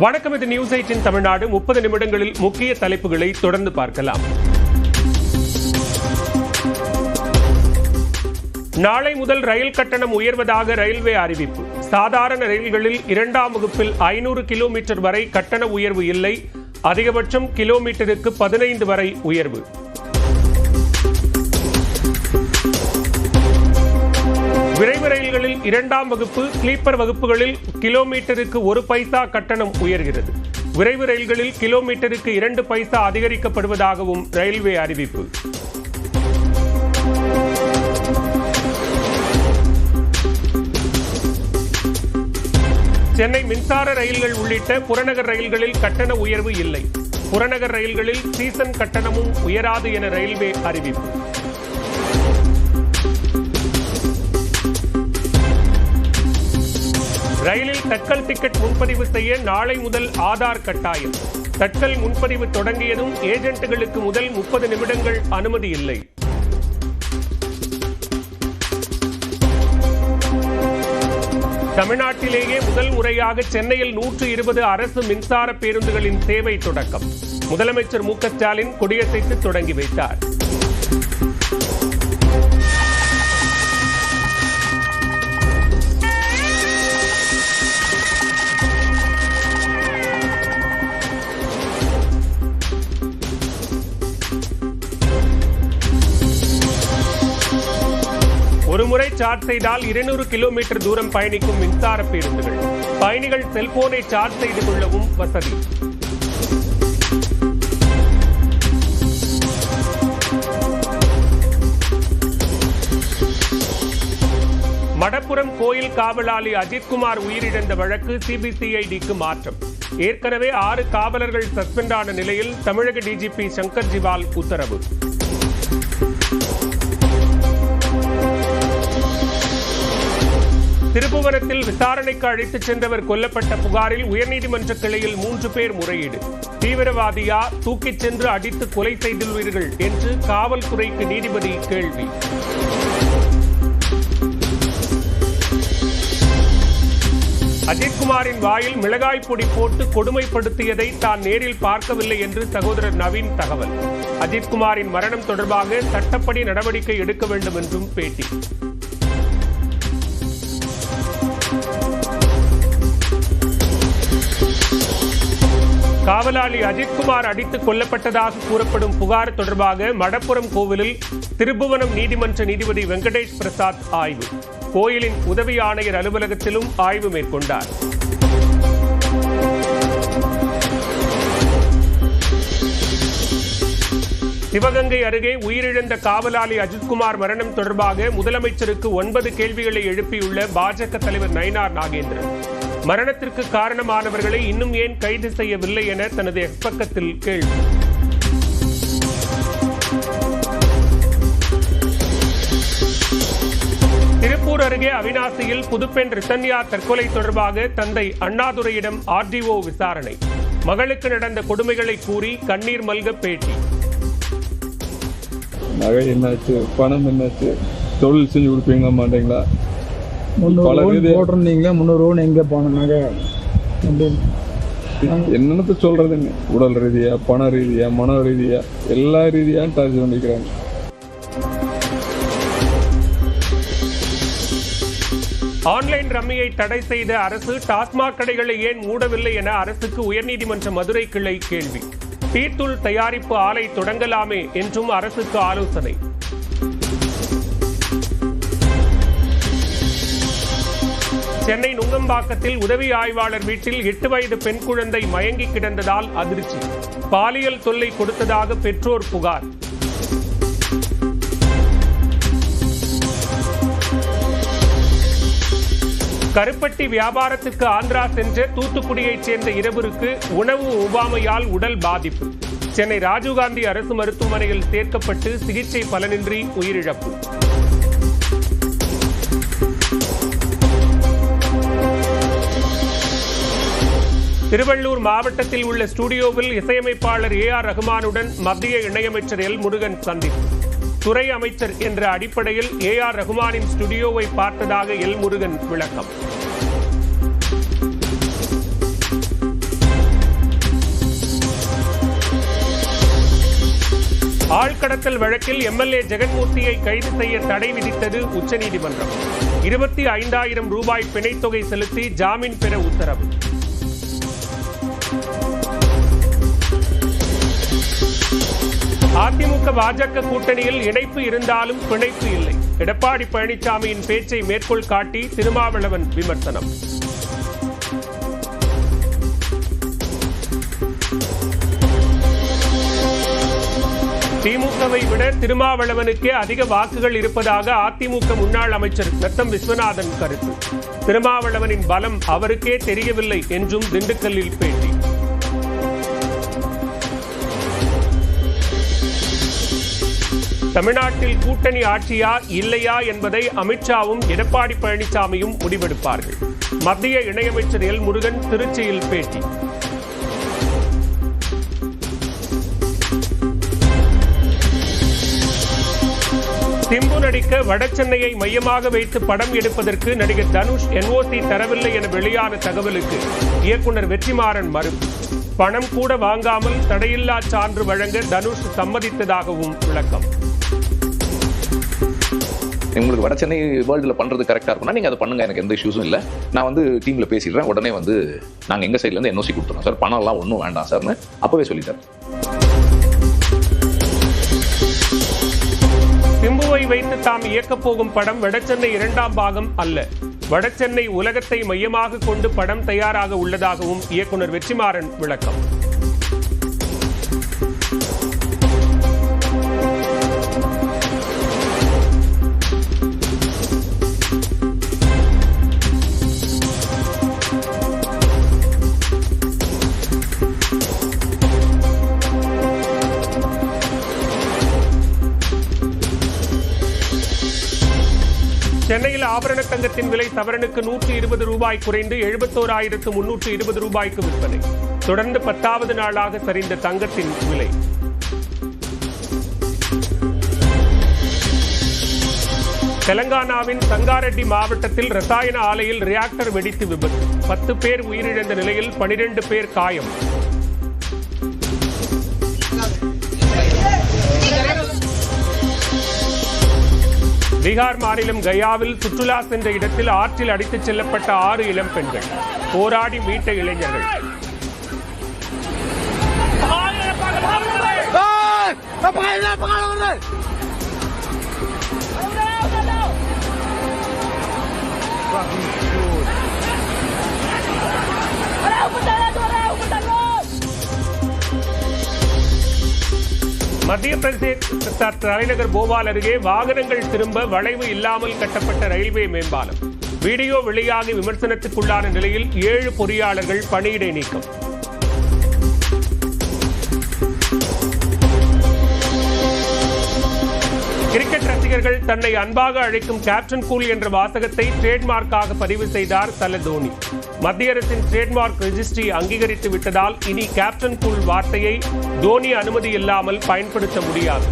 வணக்கம். இது நியூஸ் 8 தமிழ்நாடு. 30 நிமிடங்களில் முக்கிய தலைப்புகளை தொடர்ந்து பார்க்கலாம். நாளை முதல் ரயில் கட்டணம் உயர்வதாக ரயில்வே அறிவிப்பு. சாதாரண ரயில்களில் 2ஆம் வகுப்பில் 500 கிலோமீட்டர் வரை கட்டண உயர்வு இல்லை. அதிகபட்சம் கிலோமீட்டருக்கு 15 வரை உயர்வு. விரைவு ரயில்களில் 2ஆம் வகுப்பு ஸ்லீப்பர் வகுப்புகளில் கிலோமீட்டருக்கு 1 பைசா கட்டணம் உயர்கிறது. விரைவு ரயில்களில் கிலோமீட்டருக்கு 2 பைசா அதிகரிக்கப்படுவதாகவும் ரயில்வே அறிவிப்பு. சென்னை மின்சார ரயில்கள் உள்ளிட்ட புறநகர் ரயில்களில் கட்டண உயர்வு இல்லை. புறநகர் ரயில்களில் சீசன் கட்டணமும் உயராது என ரயில்வே அறிவிப்பு. ரயிலில் தட்கல் டிக்கெட் முன்பதிவு செய்ய நாளை முதல் ஆதார் கட்டாயம். தட்கல் முன்பதிவு தொடங்கியதும் ஏஜென்ட்டுகளுக்கு முதல் 30 நிமிடங்கள் அனுமதி இல்லை. தமிழ்நாட்டிலேயே முதல் முறையாக சென்னையில் 120 அரசு மின்சார பேருந்துகளின் சேவை தொடக்கம். முதலமைச்சர் மு க ஸ்டாலின் கொடியசைத்து தொடங்கி வைத்தார். ஒருமுறை சார்ஜ் செய்தால் 200 கிலோமீட்டர் தூரம் பயணிக்கும் மின்சார பேருந்துகள். பயணிகள் செல்போனை சார்ஜ் செய்து கொள்ளவும் வசதி. மடப்புரம் கோயில் காவலாளி அஜித்குமார் உயிரிழந்த வழக்கு சிபிசிஐடிக்கு மாற்றம். ஏற்கனவே 6 காவலர்கள் சஸ்பெண்ட் ஆன நிலையில் தமிழக டிஜிபி சங்கர் ஜிவால் உத்தரவு. திருப்புவனத்தில் விசாரணைக்கு அழைத்துச் சென்றவர் கொல்லப்பட்ட புகாரில் உயர்நீதிமன்ற கிளையில் 3 பேர் முறையீடு. தீவிரவாதியா, தூக்கிச் சென்று அடித்து கொலை செய்துள்ளீர்கள் என்று காவல்துறைக்கு நீதிபதி கேள்வி. அஜித்குமாரின் வாயில் மிளகாய் பொடி போட்டு கொடுமைப்படுத்தியதை தான் நேரில் பார்க்கவில்லை என்று சகோதரர் நவீன் தகவல். அஜித்குமாரின் மரணம் தொடர்பாக சட்டப்படி நடவடிக்கை எடுக்க வேண்டும் என்றும் பேட்டி. காவலாளி அஜித்குமார் அடித்துக் கொல்லப்பட்டதாக கூறப்படும் புகார் தொடர்பாக மடப்புரம் கோவிலில் திருப்புவனம் நீதிமன்ற நீதிபதி வெங்கடேஷ் பிரசாத் ஆய்வு. கோயிலின் உதவி ஆணையர் அலுவலகத்திலும் ஆய்வு மேற்கொண்டார். சிவகங்கை அருகே உயிரிழந்த காவலாளி அஜித்குமார் மரணம் தொடர்பாக முதலமைச்சருக்கு 9 கேள்விகளை எழுப்பியுள்ள பாஜக தலைவர் நயினார் நாகேந்திரன். மரணத்திற்கு காரணமானவர்களை இன்னும் ஏன் கைது செய்யவில்லை என தனது எக்ஸ் பக்கத்தில் கேள்வி. திருப்பூர் அருகே அவிநாசியில் புதுப்பெண் ரித்தன்யா தற்கொலை தொடர்பாக தந்தை அண்ணாதுரையிடம் ஆர்டிஓ விசாரணை. மகளுக்கு நடந்த கொடுமைகளை கூறி கண்ணீர் மல்க பேட்டி. நகை என்னாச்சு, பணம் என்னாச்சு, தொழில் செஞ்சு கொடுப்பீங்களா மாட்டீங்களா, 300 போட்டிருந்தீங்களா, 300 எங்க போனாங்க என்னன்னு சொல்றதுங்க. உடல் ரீதியா, பண ரீதியா, மன ரீதியா, எல்லா ரீதியா டார்ச்சர் பண்ணிக்கிறாங்க. ஆன்லைன் ரம்மியை தடை செய்த அரசு டாஸ்மாக் கடைகளை ஏன் மூடவில்லை என அரசுக்கு உயர்நீதிமன்ற மதுரை கிளை கேள்வி. டீத்தூள் தயாரிப்பு ஆலை தொடங்கலாமே என்றும் அரசுக்கு ஆலோசனை. சென்னை நுங்கம்பாக்கத்தில் உதவி ஆய்வாளர் வீட்டில் 8 வயது பெண் குழந்தை மயங்கி கிடந்ததால் அதிர்ச்சி. பாலியல் தொல்லை கொடுத்ததாக பெற்றோர் புகார். கருப்பட்டி வியாபாரத்துக்கு ஆந்திரா சென்ற தூத்துக்குடியைச் சேர்ந்த இருவருக்கு உணவு ஒவ்வாமையால் உடல் பாதிப்பு. சென்னை ராஜீவ்காந்தி அரசு மருத்துவமனையில் சேர்க்கப்பட்டு சிகிச்சை பலனின்றி உயிரிழப்பு. திருவள்ளூர் மாவட்டத்தில் உள்ள ஸ்டுடியோவில் இசையமைப்பாளர் ஏ.ஆர். ரகுமானுடன் மத்திய இணையமைச்சர் எல். முருகன் சந்திப்பு. துறை அமைச்சர் என்ற அடிப்படையில் ஏ.ஆர். ரகுமானின் ஸ்டுடியோவை பார்த்ததாக எல். முருகன் விளக்கம். ஆழ்கடத்தல் வழக்கில் எம்எல்ஏ ஜெகன்மூர்த்தியை கைது செய்ய தடை விதித்தது உச்சநீதிமன்றம். 25,000 ரூபாய் பிணைத்தொகை செலுத்தி ஜாமீன் பெற உத்தரவு. அதிமுக பாஜக கூட்டணியில் இணைப்பு இருந்தாலும் பிணைப்பு இல்லை. எடப்பாடி பழனிசாமியின் பேச்சை மேற்கோள் காட்டி திருமாவளவன் விமர்சனம். திமுகவை விட திருமாவளவனுக்கே அதிக வாக்குகள் இருப்பதாக அதிமுக முன்னாள் அமைச்சர் நத்தம் விஸ்வநாதன் கருத்து. திருமாவளவனின் பலம் அவருக்கே தெரியவில்லை என்றும் திண்டுக்கல்லில் பேட்டி. தமிழ்நாட்டில் கூட்டணி ஆட்சியா இல்லையா என்பதை அமித்ஷாவும் எடப்பாடி பழனிசாமியும் முடிவெடுப்பார்கள். மத்திய இணையமைச்சர் எல் முருகன் திருச்சியில் பேட்டி. சிம்பு நடிக்க வடசென்னையை மையமாக வைத்து படம் எடுப்பதற்கு நடிகர் தனுஷ் என்ஓசி தரவில்லை என வெளியான தகவலுக்கு இயக்குனர் வெற்றிமாறன் மறுப்பு. பணம் கூட வாங்காமல் தடையில்லா சான்று வழங்க தனுஷ் சம்மதித்ததாகவும் விளக்கம். உங்களுக்கு வட சென்னை வேர்ல்டில் பண்ணுறது கரெக்டாக இருக்கும்னா நீங்கள் அதை பண்ணுங்கள், எனக்கு எந்த இஷ்யூஸும் இல்லை. நான் வந்து டீமில் பேசிடுறேன், உடனே வந்து நாங்கள் எங்கள் சைட்லேருந்து என்ஓசி கொடுத்துறோம் சார், பணம்லாம் ஒன்றும் வேண்டாம் சார்னு அப்போவே சொல்லிட்டார். சிம்புவை வைத்து தாம் இயக்கப் போகும் படம் வடசென்னை 2ஆம் பாகம் அல்ல. வடசென்னை உலகத்தை மையமாக கொண்டு படம் தயாராக உள்ளதாகவும் இயக்குனர் வெற்றிமாறன் விளக்கம். சென்னையில் ஆபரண தங்கத்தின் விலை சவரனுக்கு 120 ரூபாய் குறைந்து 71,320 ரூபாய்க்கு விற்பனை. தொடர்ந்து 10வது நாளாக சரிந்த தங்கத்தின் விலை. தெலங்கானாவின் சங்காரெட்டி மாவட்டத்தில் ரசாயன ஆலையில் ரியாக்டர் வெடித்து விபத்து. 10 பேர் உயிரிழந்த நிலையில் 12 பேர் காயம். பீகார் மாநிலம் கயாவில் சுற்றுலா சென்ற இடத்தில் ஆற்றில் அடித்துச் செல்லப்பட்ட 6 இளம் பெண்கள். போராடி மீட்ட இளைஞர்கள். மத்திய பிரதேச தலைநகர் போபால் அருகே வாகனங்கள் திரும்ப வளைவு இல்லாமல் கட்டப்பட்ட ரயில்வே மேம்பாலம். வீடியோ வெளியாகி விமர்சனத்துக்குள்ளான நிலையில் 7 பொறியாளர்கள் பணியிடை நீக்கம். கிரிக்கெட் ரசிகர்கள் தன்னை அன்பாக அழைக்கும் கேப்டன் கூல் என்ற வாசகத்தை ட்ரேட்மார்க்காக பதிவு செய்தார் தல தோனி. மத்திய அரசின் ட்ரேட்மார்க் ரெஜிஸ்ட்ரி அங்கீகரித்து விட்டதால் இனி கேப்டன் கூல் வார்த்தையை தோனி அனுமதி இல்லாமல் பயன்படுத்த முடியாது.